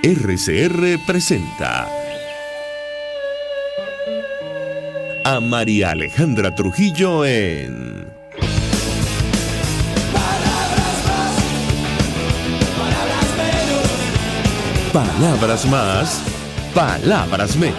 RCR presenta a María Alejandra Trujillo en Palabras más, palabras menos.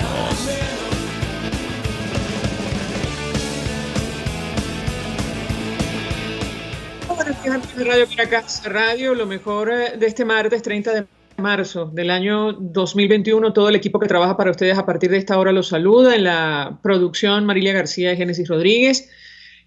Buenos días, amigos de Radio Caracas Radio, lo mejor de este martes 30 de marzo del año 2021. Todo el equipo que trabaja para ustedes a partir de esta hora los saluda. En la producción, Marilia García y Génesis Rodríguez.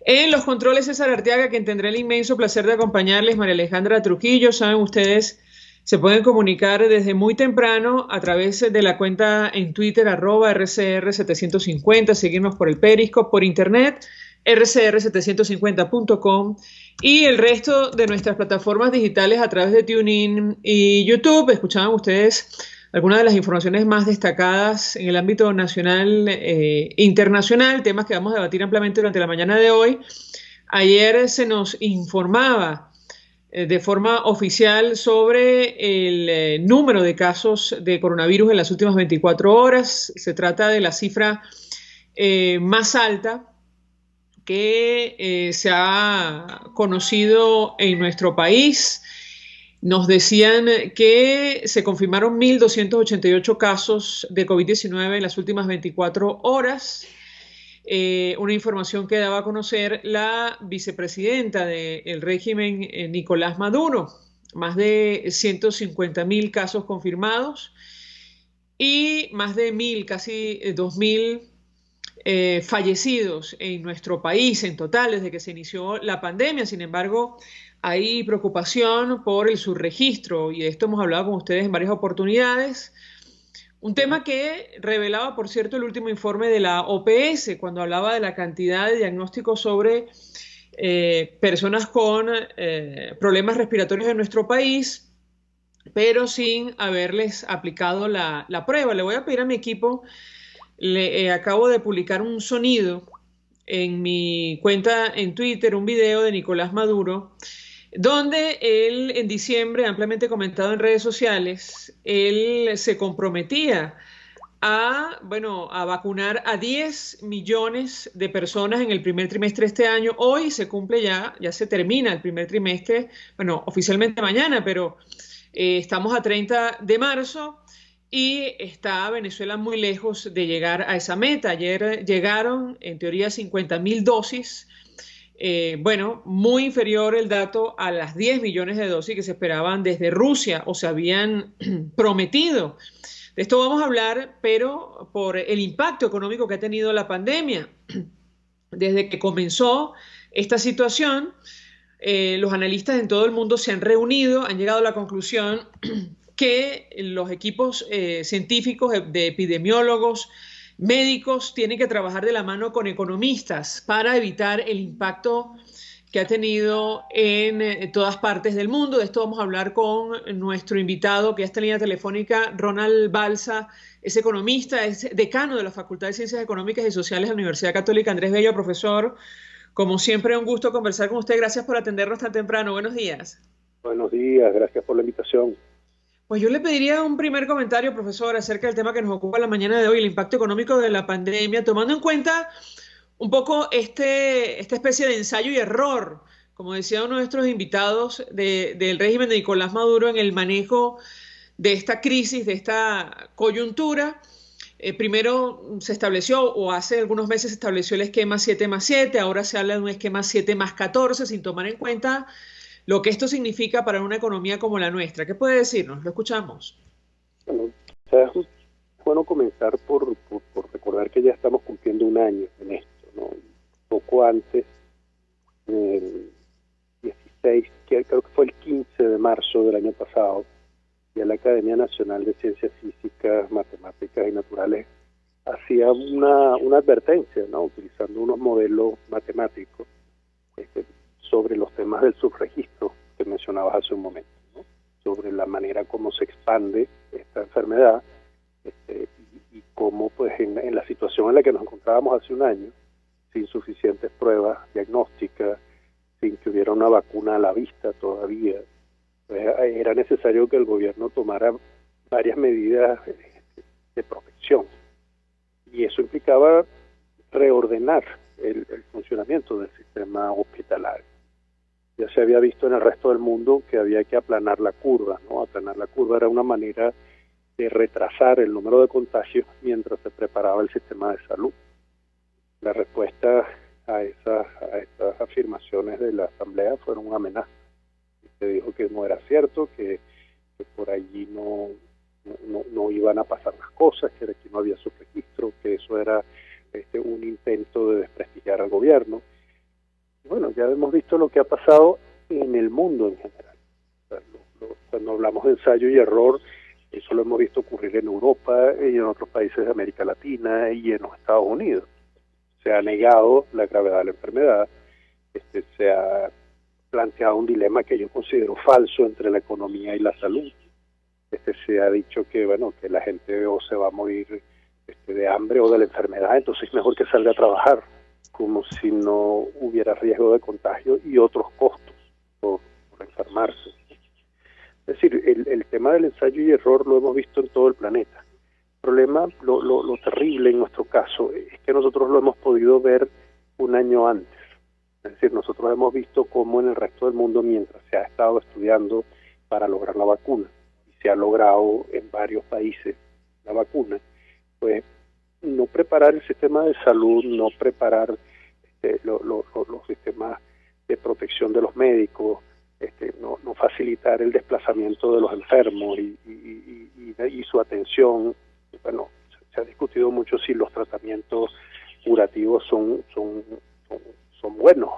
En los controles, César Arteaga, quien tendrá el inmenso placer de acompañarles, María Alejandra Trujillo. Saben ustedes, se pueden comunicar desde muy temprano a través de la cuenta en Twitter, @RCR750, seguirnos por el Periscope, por internet, rcr750.com y el resto de nuestras plataformas digitales a través de TuneIn y YouTube. Escuchaban ustedes algunas de las informaciones más destacadas en el ámbito nacional e internacional, temas que vamos a debatir ampliamente durante la mañana de hoy. Ayer se nos informaba de forma oficial sobre el número de casos de coronavirus en las últimas 24 horas. Se trata de la cifra más alta que se ha conocido en nuestro país. Nos decían que se confirmaron 1.288 casos de COVID-19 en las últimas 24 horas. Una información que daba a conocer la vicepresidenta del régimen, Nicolás Maduro. Más de 150.000 casos confirmados y más de 1.000, casi 2.000 fallecidos en nuestro país en total desde que se inició la pandemia. Sin embargo, hay preocupación por el subregistro y de esto hemos hablado con ustedes en varias oportunidades. Un tema que revelaba, por cierto, el último informe de la OPS, cuando hablaba de la cantidad de diagnósticos sobre personas con problemas respiratorios en nuestro país, pero sin haberles aplicado la prueba. Le voy a pedir a mi equipo, acabo de publicar un sonido en mi cuenta en Twitter, un video de Nicolás Maduro, donde él en diciembre, ampliamente comentado en redes sociales, él se comprometía a vacunar a 10 millones de personas en el primer trimestre de este año. Hoy se cumple ya se termina el primer trimestre, bueno, oficialmente mañana, pero estamos a 30 de marzo y está Venezuela muy lejos de llegar a esa meta. Ayer llegaron, en teoría, 50.000 dosis. Muy inferior el dato a las 10 millones de dosis que se esperaban desde Rusia o se habían prometido. De esto vamos a hablar, pero por el impacto económico que ha tenido la pandemia. Desde que comenzó esta situación, los analistas en todo el mundo se han reunido, han llegado a la conclusión que los equipos científicos de epidemiólogos, médicos, tienen que trabajar de la mano con economistas para evitar el impacto que ha tenido en todas partes del mundo. De esto vamos a hablar con nuestro invitado, que está en línea telefónica, Ronald Balsa. Es economista, es decano de la Facultad de Ciencias Económicas y Sociales de la Universidad Católica Andrés Bello. Profesor, como siempre, un gusto conversar con usted. Gracias por atendernos tan temprano. Buenos días. Buenos días, gracias por la invitación. Pues yo le pediría un primer comentario, profesor, acerca del tema que nos ocupa la mañana de hoy, el impacto económico de la pandemia, tomando en cuenta un poco esta especie de ensayo y error, como decía uno de nuestros invitados del régimen de Nicolás Maduro en el manejo de esta crisis, de esta coyuntura. Primero se estableció, o hace algunos meses se estableció el esquema 7+7, ahora se habla de un esquema 7+14, sin tomar en cuenta lo que esto significa para una economía como la nuestra. ¿Qué puede decirnos? Lo escuchamos. Bueno, es bueno comenzar por recordar que ya estamos cumpliendo un año en esto, ¿no? Poco antes, el 16, creo que fue el 15 de marzo del año pasado, ya la Academia Nacional de Ciencias Físicas, Matemáticas y Naturales hacía una advertencia, ¿no? Utilizando unos modelos matemáticos sobre los temas del subregistro que mencionabas hace un momento, ¿no? Sobre la manera como se expande esta enfermedad y cómo, pues, en la situación en la que nos encontrábamos hace un año, sin suficientes pruebas diagnósticas, sin que hubiera una vacuna a la vista todavía, pues, era necesario que el gobierno tomara varias medidas de protección. Y eso implicaba reordenar el funcionamiento del sistema hospitalario. Ya se había visto en el resto del mundo que había que aplanar la curva, ¿no? Aplanar la curva era una manera de retrasar el número de contagios mientras se preparaba el sistema de salud. La respuesta a estas afirmaciones de la Asamblea fueron una amenaza. Se dijo que no era cierto, que por allí no iban a pasar las cosas, que aquí no había subregistro, que eso era un intento de desprestigiar al gobierno. Bueno, ya hemos visto lo que ha pasado en el mundo en general. O sea, cuando hablamos de ensayo y error, eso lo hemos visto ocurrir en Europa y en otros países de América Latina y en los Estados Unidos. Se ha negado la gravedad de la enfermedad, se ha planteado un dilema que yo considero falso entre la economía y la salud. Se ha dicho que que la gente o se va a morir de hambre o de la enfermedad, entonces es mejor que salga a trabajar, como si no hubiera riesgo de contagio y otros costos por enfermarse. Es decir, el tema del ensayo y error lo hemos visto en todo el planeta. El problema, lo terrible en nuestro caso, es que nosotros lo hemos podido ver un año antes. Es decir, nosotros hemos visto cómo en el resto del mundo, mientras se ha estado estudiando para lograr la vacuna, y se ha logrado en varios países la vacuna, pues no preparar el sistema de salud, no preparar los sistemas de protección de los médicos, no facilitar el desplazamiento de los enfermos y su atención. Bueno, se ha discutido mucho si los tratamientos curativos son buenos.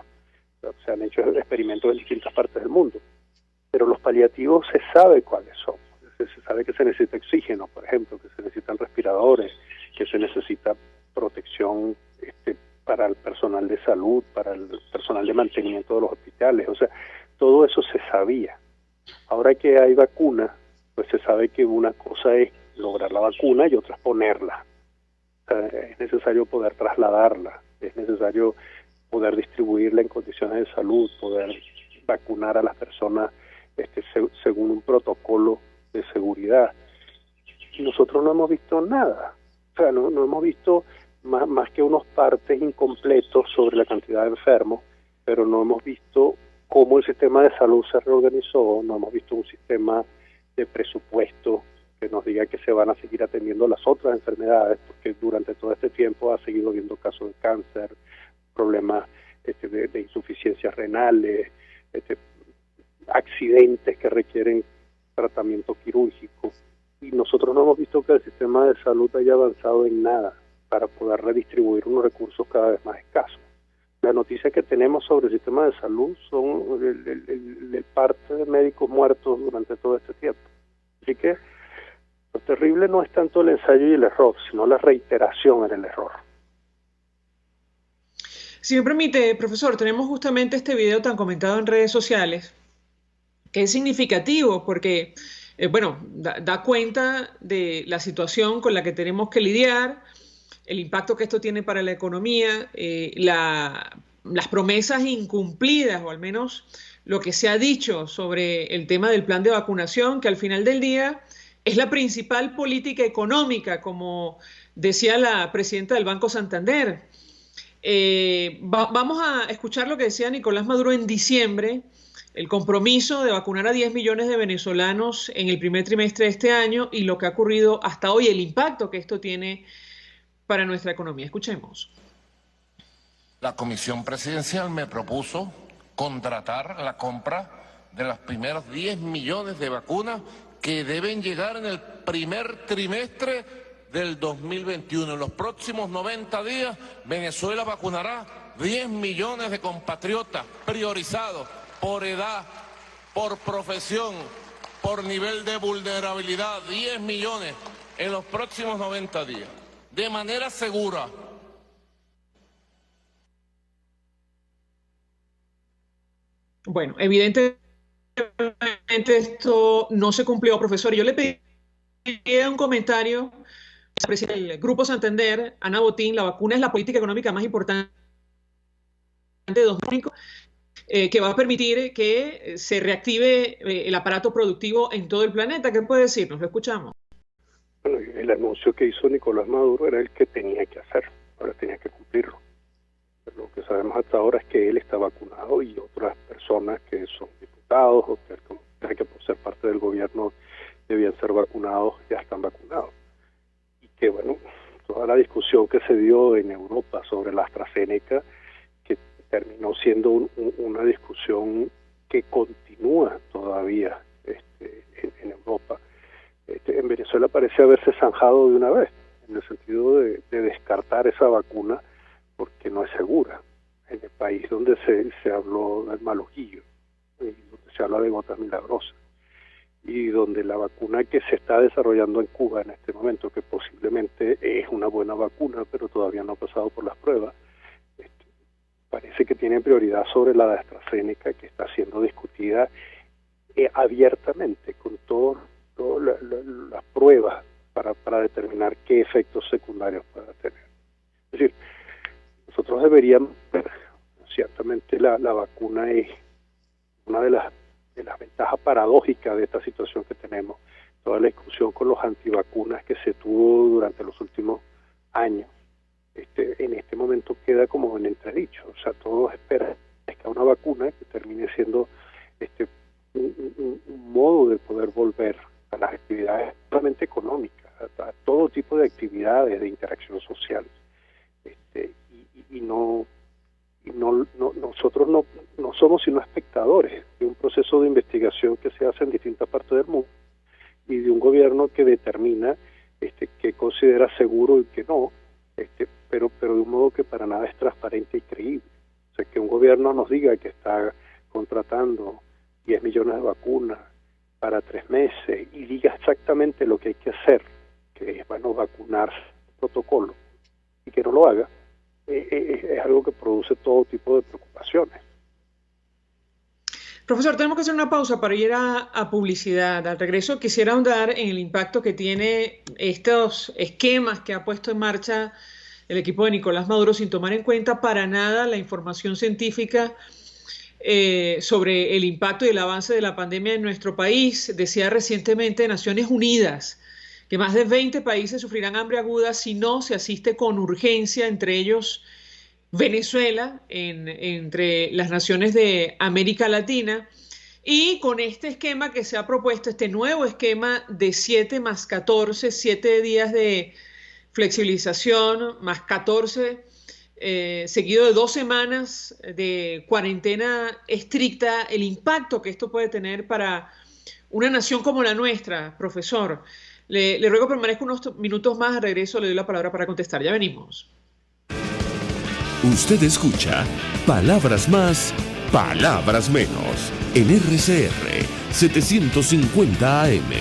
Se han hecho experimentos en distintas partes del mundo, pero los paliativos se sabe cuáles son. Se sabe que se necesita oxígeno, por ejemplo, que se necesitan respiradores, que se necesita protección para el personal de salud, para el personal de mantenimiento de los hospitales. O sea, todo eso se sabía. Ahora que hay vacuna, pues se sabe que una cosa es lograr la vacuna y otra es ponerla. O sea, es necesario poder trasladarla, es necesario poder distribuirla en condiciones de salud, poder vacunar a las personas según un protocolo de seguridad. Y nosotros no hemos visto nada. O sea, no hemos visto más que unos partes incompletos sobre la cantidad de enfermos, pero no hemos visto cómo el sistema de salud se reorganizó, no hemos visto un sistema de presupuesto que nos diga que se van a seguir atendiendo las otras enfermedades, porque durante todo este tiempo ha seguido habiendo casos de cáncer, problemas de insuficiencias renales, accidentes que requieren tratamiento quirúrgico. Y nosotros no hemos visto que el sistema de salud haya avanzado en nada para poder redistribuir unos recursos cada vez más escasos. La noticia que tenemos sobre el sistema de salud son el parte de médicos muertos durante todo este tiempo. Así que lo terrible no es tanto el ensayo y el error, sino la reiteración en el error. Si me permite, profesor, tenemos justamente este video tan comentado en redes sociales, que es significativo porque, da cuenta de la situación con la que tenemos que lidiar, el impacto que esto tiene para la economía, las promesas incumplidas, o al menos lo que se ha dicho sobre el tema del plan de vacunación, que al final del día es la principal política económica, como decía la presidenta del Banco Santander. Vamos a escuchar lo que decía Nicolás Maduro en diciembre, el compromiso de vacunar a 10 millones de venezolanos en el primer trimestre de este año y lo que ha ocurrido hasta hoy, el impacto que esto tiene para nuestra economía. Escuchemos. La Comisión Presidencial me propuso contratar la compra de los primeros 10 millones de vacunas que deben llegar en el primer trimestre del 2021. En los próximos 90 días, Venezuela vacunará 10 millones de compatriotas priorizados por edad, por profesión, por nivel de vulnerabilidad. 10 millones en los próximos 90 días, de manera segura. Bueno, evidentemente esto no se cumplió, profesor. Yo le pedí un comentario al presidente del Grupo Santander, Ana Botín. La vacuna es la política económica más importante de 2005, que va a permitir que se reactive el aparato productivo en todo el planeta. ¿Qué puede decirnos? Lo escuchamos. Bueno, el anuncio que hizo Nicolás Maduro era el que tenía que hacer, ahora tenía que cumplirlo. Pero lo que sabemos hasta ahora es que él está vacunado y otras personas que son diputados o que por ser parte del gobierno debían ser vacunados, ya están vacunados. Y que bueno, toda la discusión que se dio en Europa sobre la AstraZeneca, que terminó siendo una discusión que continúa todavía en Europa. En Venezuela parece haberse zanjado de una vez, en el sentido de descartar esa vacuna porque no es segura. En el país donde se habló del malojillo, donde se habla de gotas milagrosas, y donde la vacuna que se está desarrollando en Cuba en este momento, que posiblemente es una buena vacuna, pero todavía no ha pasado por las pruebas, parece que tiene prioridad sobre la de AstraZeneca, que está siendo discutida abiertamente, con todas las pruebas para determinar qué efectos secundarios pueda tener. Es decir, nosotros deberíamos ver, ciertamente la vacuna es una de las ventajas paradójicas de esta situación que tenemos, toda la discusión con los antivacunas que se tuvo durante los últimos años. En este momento queda como en entredicho, o sea, todos esperan que una vacuna que termine siendo un modo de poder volver a las actividades solamente económicas, a todo tipo de actividades de interacción social, nosotros no somos sino espectadores de un proceso de investigación que se hace en distintas partes del mundo y de un gobierno que determina qué considera seguro y qué no, pero de un modo que para nada es transparente y creíble. O sea, que un gobierno nos diga que está contratando 10 millones de vacunas para 3 meses y diga exactamente lo que hay que hacer, que es, bueno, vacunarse, protocolo, y que no lo haga, es algo que produce todo tipo de preocupaciones. Profesor, tenemos que hacer una pausa para ir a publicidad. Al regreso quisiera ahondar en el impacto que tiene estos esquemas que ha puesto en marcha el equipo de Nicolás Maduro sin tomar en cuenta para nada la información científica sobre el impacto y el avance de la pandemia en nuestro país. Decía recientemente Naciones Unidas que más de 20 países sufrirán hambre aguda si no se asiste con urgencia, entre ellos Venezuela, entre las naciones de América Latina. Y con este esquema que se ha propuesto, este nuevo esquema de 7 más 14, 7 días de flexibilización más 14, seguido de 2 semanas de cuarentena estricta, el impacto que esto puede tener para una nación como la nuestra, profesor. Le ruego permanezca unos minutos más, al regreso le doy la palabra para contestar. Ya venimos. Usted escucha Palabras Más, Palabras Menos en RCR 750 AM.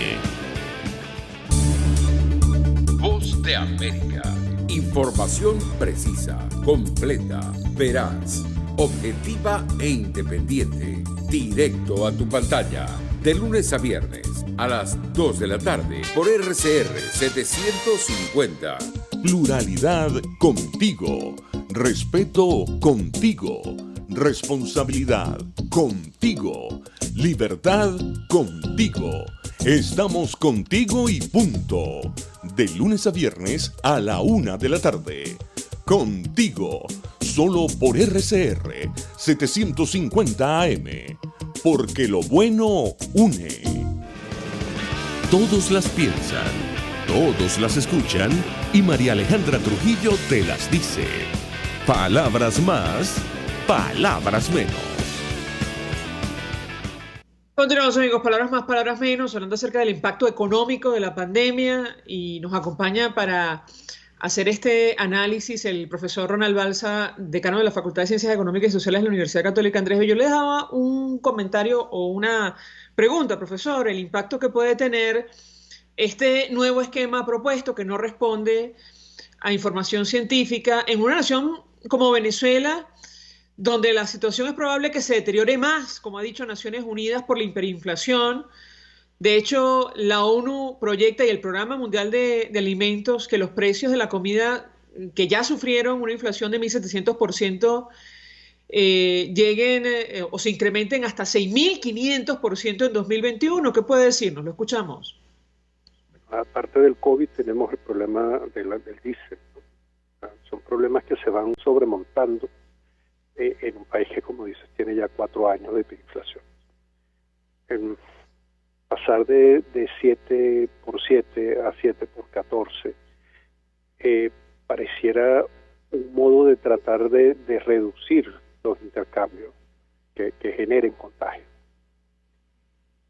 Voz de América. Información precisa, completa, veraz, objetiva e independiente. Directo a tu pantalla. De lunes a viernes a las 2 de la tarde por RCR 750. Pluralidad contigo. Respeto contigo. Responsabilidad contigo. Libertad contigo. Estamos contigo y punto. De lunes a viernes a la 1 de la tarde. Contigo. Solo por RCR 750 AM. Porque lo bueno une. Todos las piensan, todos las escuchan y María Alejandra Trujillo te las dice. Palabras más, palabras menos. Continuamos, amigos, palabras más, palabras menos, hablando acerca del impacto económico de la pandemia, y nos acompaña para hacer este análisis el profesor Ronald Balsa, decano de la Facultad de Ciencias Económicas y Sociales de la Universidad Católica Andrés Bello. Yo le daba un comentario o una pregunta, profesor, el impacto que puede tener este nuevo esquema propuesto que no responde a información científica en una nación como Venezuela, donde la situación es probable que se deteriore más, como ha dicho Naciones Unidas, por la hiperinflación. De hecho, la ONU proyecta, y el Programa Mundial de Alimentos, que los precios de la comida, que ya sufrieron una inflación de 1.700%, lleguen o se incrementen hasta 6.500% en 2021. ¿Qué puede decirnos? Lo escuchamos. aparte del COVID tenemos el problema del diésel, ¿no? Son problemas que se van sobremontando en un país que, como dices, tiene ya 4 años de hiperinflación. Pasar de 7 por 7 a 7 por 14 pareciera un modo de tratar de reducir los intercambios que generen contagio.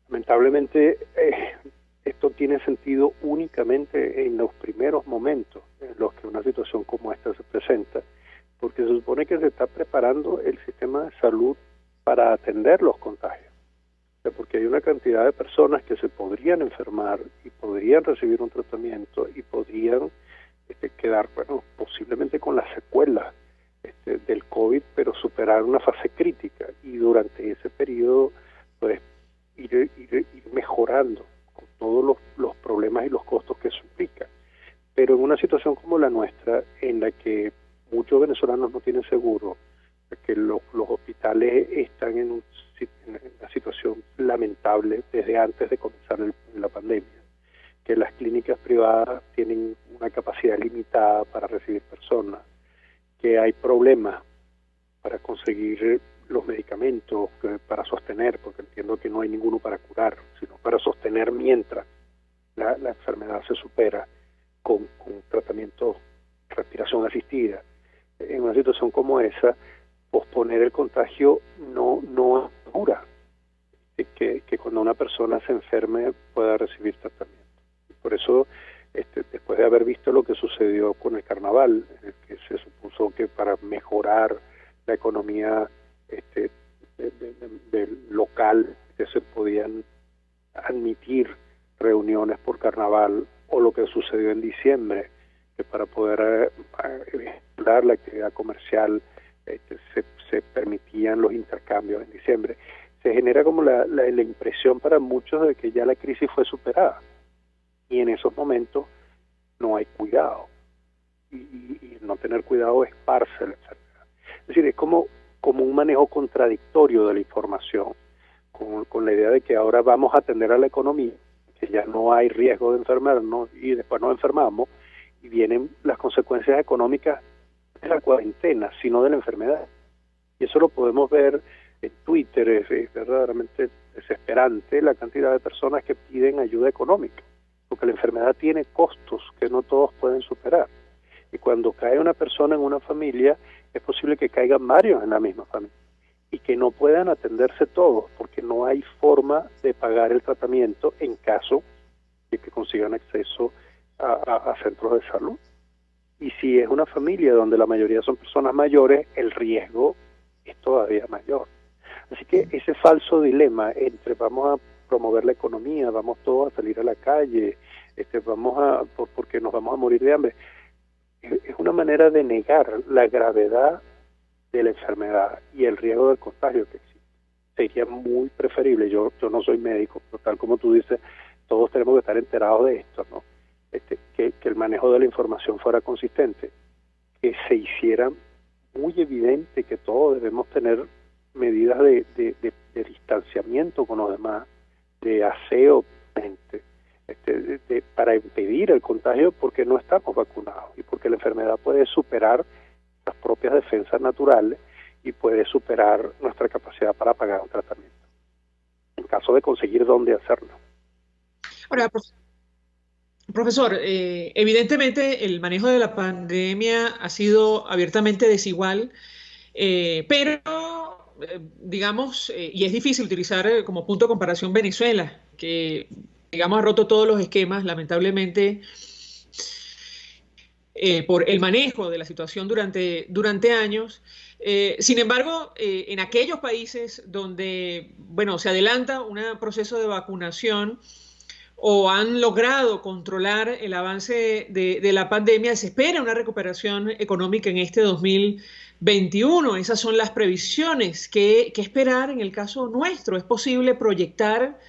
Lamentablemente, esto tiene sentido únicamente en los primeros momentos en los que una situación como esta se presenta, porque se supone que se está preparando el sistema de salud para atender los contagios. O sea, porque hay una cantidad de personas que se podrían enfermar y podrían recibir un tratamiento y podrían quedar, bueno, posiblemente con las secuelas del COVID, pero superar una fase crítica y durante ese periodo, pues, ir mejorando con todos los problemas y los costos que eso implica. Pero en una situación como la nuestra, en la que muchos venezolanos no tienen seguro, que los hospitales están en una situación lamentable desde antes de comenzar la pandemia, que las clínicas privadas tienen una capacidad limitada para recibir personas, que hay problemas para conseguir los medicamentos para sostener, porque entiendo que no hay ninguno para curar, sino para sostener mientras la enfermedad se supera con tratamiento de respiración asistida. En una situación como esa, posponer el contagio no asegura que cuando una persona se enferme pueda recibir tratamiento. Por eso, después de haber visto lo que sucedió con el carnaval, en el que se supuso que para mejorar la economía del local, que se podían admitir reuniones por carnaval, o lo que sucedió en diciembre, que para poder estimular la actividad comercial se permitían los intercambios en diciembre. Se genera como la impresión para muchos de que ya la crisis fue superada, y en esos momentos no hay cuidado, y no tener cuidado esparce la enfermedad. Es decir, es como un manejo contradictorio de la información, con la idea de que ahora vamos a atender a la economía, que ya no hay riesgo de enfermarnos, y después nos enfermamos, y vienen las consecuencias económicas de la cuarentena, sino de la enfermedad. Y eso lo podemos ver en Twitter. Es verdaderamente desesperante la cantidad de personas que piden ayuda económica, porque la enfermedad tiene costos que no todos pueden superar. Y cuando cae una persona en una familia, es posible que caigan varios en la misma familia y que no puedan atenderse todos, porque no hay forma de pagar el tratamiento en caso de que consigan acceso a centros de salud. Y si es una familia donde la mayoría son personas mayores, el riesgo es todavía mayor. Así que ese falso dilema entre vamos a promover la economía, vamos todos a salir a la calle, porque nos vamos a morir de hambre, es una manera de negar la gravedad de la enfermedad y el riesgo del contagio que existe. Sería muy preferible, yo no soy médico, pero tal como tú dices, todos tenemos que estar enterados de esto, ¿no? Que el manejo de la información fuera consistente, que se hiciera muy evidente que todos debemos tener medidas de distanciamiento con los demás, de aseo para impedir el contagio, porque no estamos vacunados y porque la enfermedad puede superar las propias defensas naturales y puede superar nuestra capacidad para pagar un tratamiento, en caso de conseguir dónde hacerlo. Ahora, profesor, evidentemente el manejo de la pandemia ha sido abiertamente desigual, pero digamos, y es difícil utilizar como punto de comparación Venezuela, que digamos ha roto todos los esquemas, lamentablemente, por el manejo de la situación durante años. Sin embargo, en aquellos países donde, bueno, se adelanta un proceso de vacunación o han logrado controlar el avance de la pandemia, se espera una recuperación económica en este 2021. Esas son las previsiones. ¿Qué esperar en el caso nuestro? ¿Es posible proyectar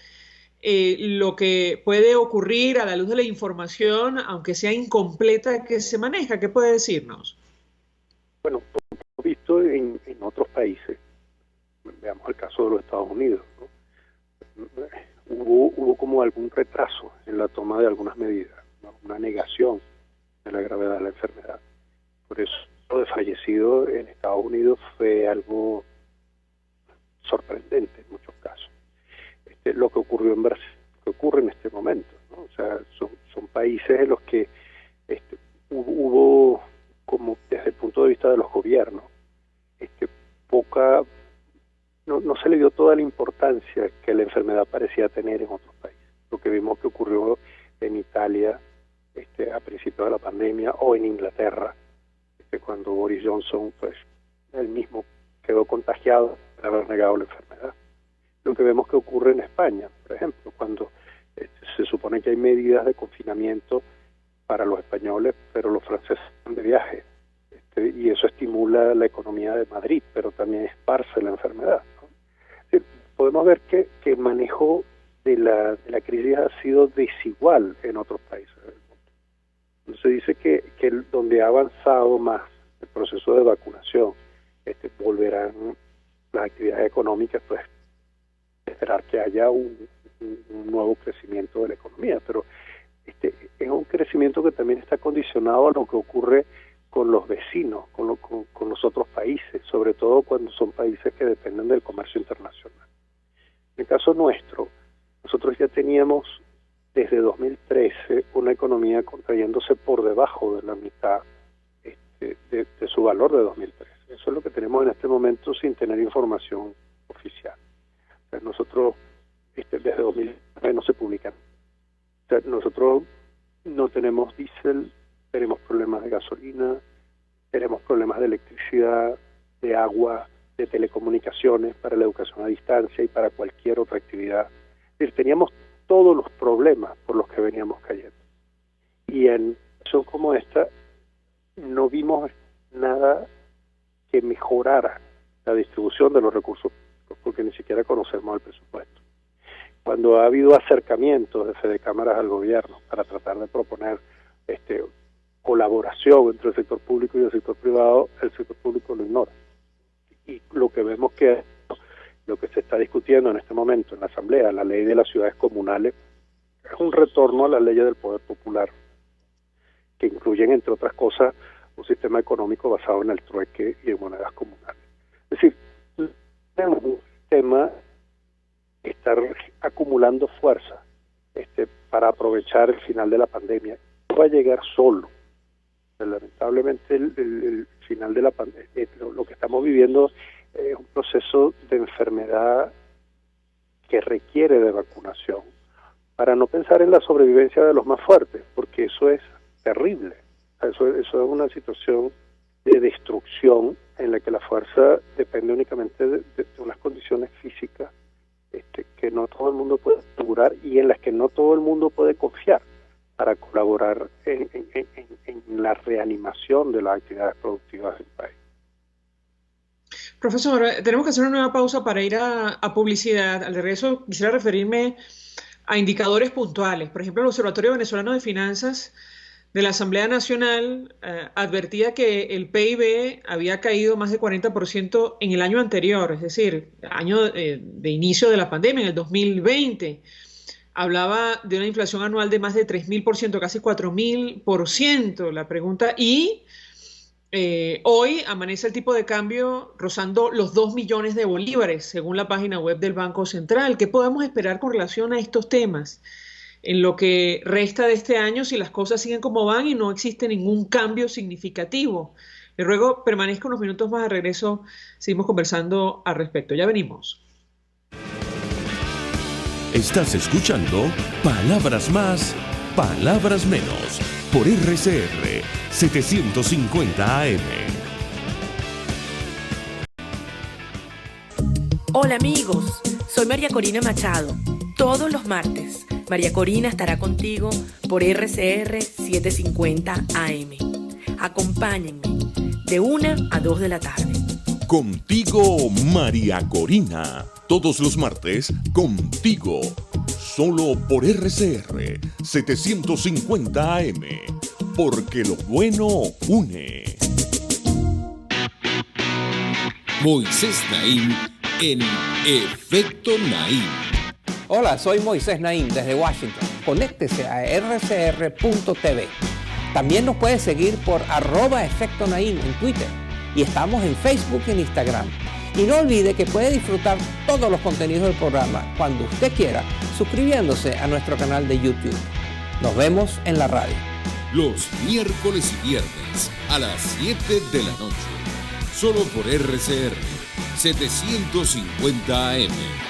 lo que puede ocurrir a la luz de la información, aunque sea incompleta, que se maneja? ¿Qué puede decirnos? Bueno, hemos visto en otros países, veamos el caso de los Estados Unidos, ¿no? hubo como algún retraso en la toma de algunas medidas, ¿no? Una negación de la gravedad de la enfermedad. Por eso lo de fallecido en Estados Unidos fue algo sorprendente en muchos casos. Lo que ocurrió en Brasil, lo que ocurre en este momento, ¿no? O sea, son países en los que hubo, como desde el punto de vista de los gobiernos, no se le dio toda la importancia que la enfermedad parecía tener en otros países. Lo que vimos que ocurrió en Italia a principios de la pandemia, o en Inglaterra, cuando Boris Johnson, pues, él mismo quedó contagiado por haber negado la enfermedad. Lo que vemos que ocurre en España, por ejemplo, cuando se supone que hay medidas de confinamiento para los españoles, pero los franceses están de viaje, y eso estimula la economía de Madrid, pero también esparce la enfermedad, ¿no? Podemos ver que el manejo de la crisis ha sido desigual en otros países del mundo. Se dice que donde ha avanzado más el proceso de vacunación, volverán las actividades económicas, pues esperar que haya un nuevo crecimiento de la economía, pero es un crecimiento que también está condicionado a lo que ocurre con los vecinos, con los otros países, sobre todo cuando son países que dependen del comercio internacional. En el caso nuestro, nosotros ya teníamos desde 2013 una economía contrayéndose por debajo de la mitad de su valor de 2013. Eso es lo que tenemos en este momento sin tener información oficial. O sea, nosotros, desde 2009 no se publican. O sea, nosotros no tenemos diésel, tenemos problemas de gasolina, tenemos problemas de electricidad, de agua, de telecomunicaciones para la educación a distancia y para cualquier otra actividad. Es decir, teníamos todos los problemas por los que veníamos cayendo. Y en situación como esta no vimos nada que mejorara la distribución de los recursos, porque ni siquiera conocemos el presupuesto. Cuando ha habido acercamientos de fedecámaras al gobierno para tratar de proponer colaboración entre el sector público y el sector privado, el sector público lo ignora. Y lo que vemos que lo que se está discutiendo en este momento en la Asamblea, la ley de las ciudades comunales, es un retorno a la ley del poder popular, que incluyen, entre otras cosas, un sistema económico basado en el trueque y en monedas comunales. Es decir, tenemos un sistema que está acumulando fuerza para aprovechar el final de la pandemia. No va a llegar solo. Lamentablemente el final de la pandemia, lo que estamos viviendo es un proceso de enfermedad que requiere de vacunación, para no pensar en la sobrevivencia de los más fuertes, porque eso es terrible. Eso es una situación de destrucción en la que la fuerza depende únicamente de unas condiciones físicas que no todo el mundo puede asegurar y en las que no todo el mundo puede confiar para colaborar en la reanimación de las actividades productivas del país. Profesor, tenemos que hacer una nueva pausa para ir a publicidad. Al regreso quisiera referirme a indicadores puntuales. Por ejemplo, el Observatorio Venezolano de Finanzas de la Asamblea Nacional advertía que el PIB había caído más de 40% en el año anterior, es decir, año de inicio de la pandemia, en el 2020. Hablaba de una inflación anual de más de 3.000%, casi 4.000%. La pregunta, y hoy amanece el tipo de cambio rozando los 2 millones de bolívares, según la página web del Banco Central. ¿Qué podemos esperar con relación a estos temas en lo que resta de este año si las cosas siguen como van y no existe ningún cambio significativo? Le ruego permanezca unos minutos más. Al regreso seguimos conversando al respecto. Ya venimos. Estás escuchando Palabras Más, Palabras Menos, por RCR 750 AM. Hola amigos, soy María Corina Machado. Todos los martes, María Corina estará contigo por RCR 750 AM. Acompáñenme de 1 a 2 de la tarde. Contigo, María Corina. Todos los martes, contigo. Solo por RCR 750 AM. Porque lo bueno une. Moisés Naim en Efecto Naim. Hola, soy Moisés Naim desde Washington. Conéctese a rcr.tv. También nos puede seguir por @Efecto Naim en Twitter. Y estamos en Facebook y en Instagram. Y no olvide que puede disfrutar todos los contenidos del programa cuando usted quiera, suscribiéndose a nuestro canal de YouTube. Nos vemos en la radio. Los miércoles y viernes a las 7 de la noche. Solo por RCR 750 AM.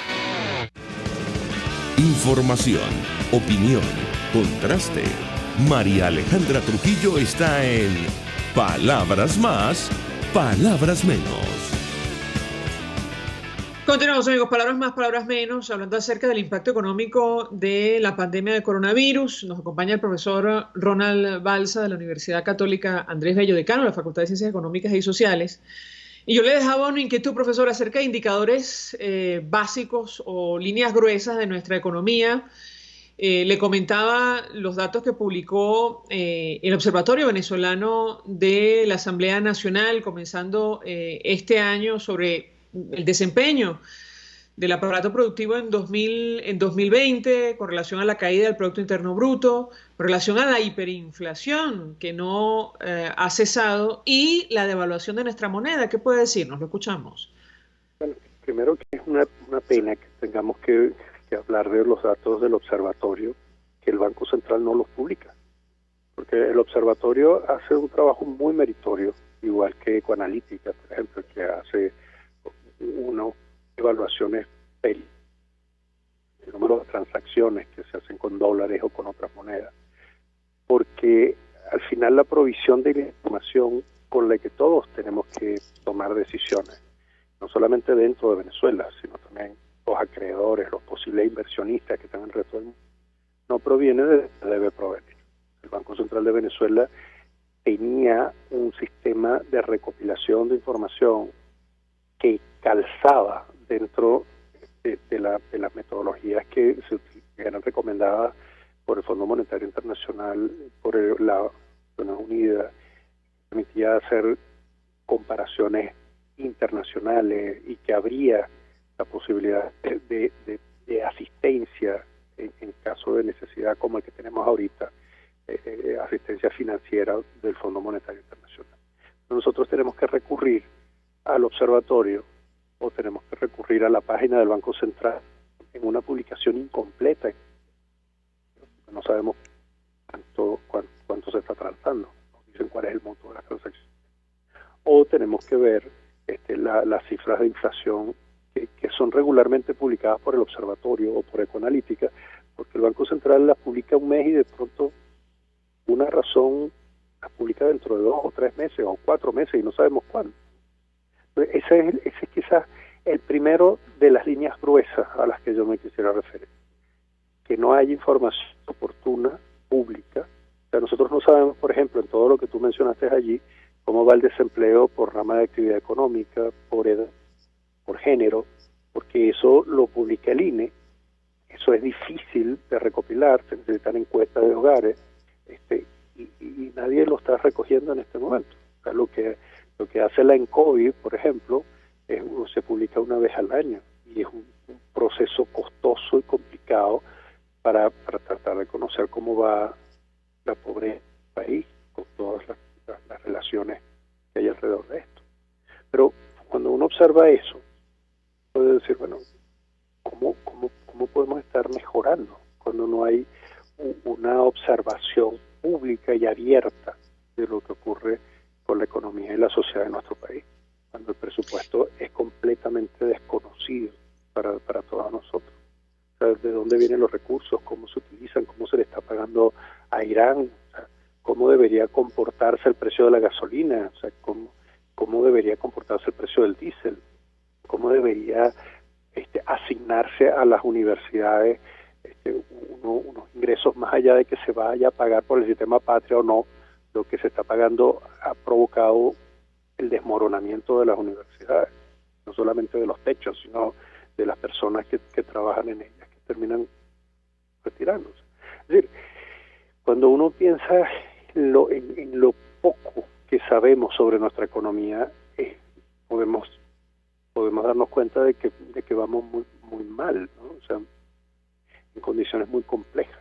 Información, opinión, contraste. María Alejandra Trujillo está en Palabras Más, Palabras Menos. Continuamos, amigos, palabras más, palabras menos, hablando acerca del impacto económico de la pandemia de coronavirus. Nos acompaña el profesor Ronald Balsa de la Universidad Católica Andrés Bello, decano de la Facultad de Ciencias Económicas y Sociales. Y yo le dejaba una inquietud, profesor, acerca de indicadores básicos o líneas gruesas de nuestra economía. Le comentaba los datos que publicó el Observatorio Venezolano de la Asamblea Nacional, comenzando este año, sobre el desempeño del aparato productivo en 2020 con relación a la caída del Producto Interno Bruto, con relación a la hiperinflación que no ha cesado y la devaluación de nuestra moneda. ¿Qué puede decirnos? Lo escuchamos. Bueno, primero que es una pena que tengamos que hablar de los datos del observatorio, que el Banco Central no los publica, porque el observatorio hace un trabajo muy meritorio, igual que Ecoanalítica, por ejemplo, que hace unas evaluaciones el número de transacciones que se hacen con dólares o con otras monedas, porque al final la provisión de la información con la que todos tenemos que tomar decisiones, no solamente dentro de Venezuela, sino también los acreedores, los posibles inversionistas que están en el resto del mundo, no proviene de donde debe provenir. El Banco Central de Venezuela tenía un sistema de recopilación de información que calzaba dentro de las metodologías que eran recomendadas por el Fondo Monetario Internacional, por la Naciones Unidas, permitía hacer comparaciones internacionales y que habría la posibilidad de asistencia en caso de necesidad como el que tenemos ahorita, asistencia financiera del Fondo Monetario Internacional. Nosotros tenemos que recurrir al observatorio o tenemos que recurrir a la página del Banco Central en una publicación incompleta. No sabemos cuánto se está transando, no dicen cuál es el monto de la transacción. O tenemos que ver las cifras de inflación que son regularmente publicadas por el observatorio o por Ecoanalítica, porque el Banco Central las publica un mes y de pronto una razón las publica dentro de 2 o 3 meses o 4 meses y no sabemos cuándo. Ese es quizás el primero de las líneas gruesas a las que yo me quisiera referir, que no hay información oportuna, pública. O sea, nosotros no sabemos, por ejemplo, en todo lo que tú mencionaste allí, cómo va el desempleo por rama de actividad económica, por edad, por género, porque eso lo publica el INE. Eso es difícil de recopilar, se necesitan encuestas de hogares, y nadie lo está recogiendo en este momento. O sea, lo que hace la ENCOVI, por ejemplo, se publica una vez al año y es un proceso costoso y complicado para tratar de conocer cómo va la pobreza del país con todas las relaciones que hay alrededor de esto. Pero cuando uno observa eso, puede decir, bueno, ¿cómo podemos estar mejorando cuando no hay una observación pública y abierta de lo que ocurre con la economía y la sociedad de nuestro país, cuando el presupuesto es completamente desconocido para todos nosotros? O sea, ¿de dónde vienen los recursos? ¿Cómo se utilizan? ¿Cómo se le está pagando a Irán? O sea, ¿cómo debería comportarse el precio de la gasolina? O sea, ¿cómo debería comportarse el precio del diésel? ¿Cómo debería asignarse a las universidades unos ingresos más allá de que se vaya a pagar por el sistema patria o no? Lo que se está pagando ha provocado el desmoronamiento de las universidades, no solamente de los techos, sino de las personas que trabajan en ellas, que terminan retirándose. Es decir, cuando uno piensa en lo poco que sabemos sobre nuestra economía, podemos darnos cuenta de que vamos muy mal, ¿no? O sea, en condiciones muy complejas.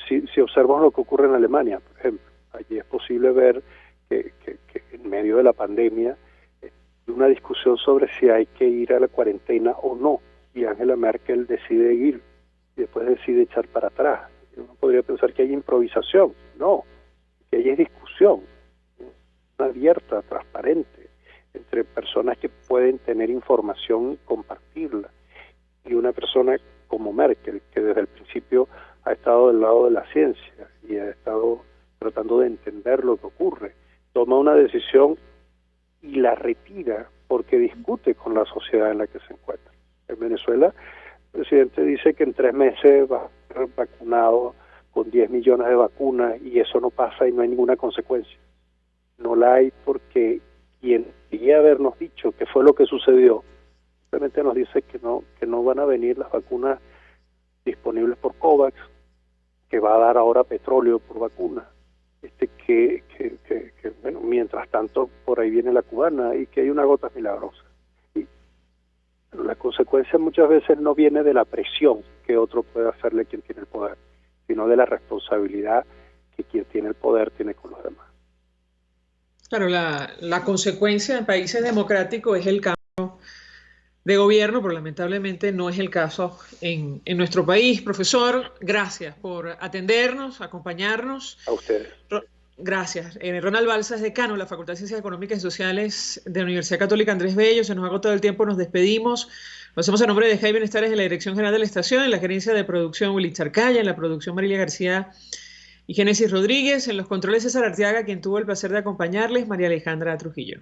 Si observamos lo que ocurre en Alemania, por ejemplo, allí es posible ver que en medio de la pandemia una discusión sobre si hay que ir a la cuarentena o no, y Angela Merkel decide ir y después decide echar para atrás. Uno podría pensar que hay improvisación, no, que hay discusión abierta, transparente, entre personas que pueden tener información y compartirla, y una persona como Merkel, que desde el principio ha estado del lado de la ciencia y ha estado tratando de entender lo que ocurre, toma una decisión y la retira porque discute con la sociedad en la que se encuentra. En Venezuela, el presidente dice que en 3 meses va a ser vacunado con 10 millones de vacunas y eso no pasa y no hay ninguna consecuencia. No la hay porque quien debería habernos dicho qué fue lo que sucedió, simplemente nos dice que no van a venir las vacunas disponibles por COVAX, que va a dar ahora petróleo por vacuna, que bueno, mientras tanto por ahí viene la cubana y que hay una gota milagrosa. Y la consecuencia muchas veces no viene de la presión que otro puede hacerle quien tiene el poder, sino de la responsabilidad que quien tiene el poder tiene con los demás. Claro, la consecuencia en países democráticos es el cambio de gobierno, pero lamentablemente no es el caso en nuestro país. Profesor, gracias por atendernos, acompañarnos. A ustedes. Gracias. Ronald Balsa es decano de la Facultad de Ciencias Económicas y Sociales de la Universidad Católica Andrés Bello. Se nos ha agotado el tiempo, nos despedimos. Lo hacemos a nombre de Jaime Benestares en la Dirección General de la Estación, en la gerencia de producción Willy Charcaya, en la producción Marilia García y Génesis Rodríguez, en los controles César Arteaga, quien tuvo el placer de acompañarles, María Alejandra Trujillo.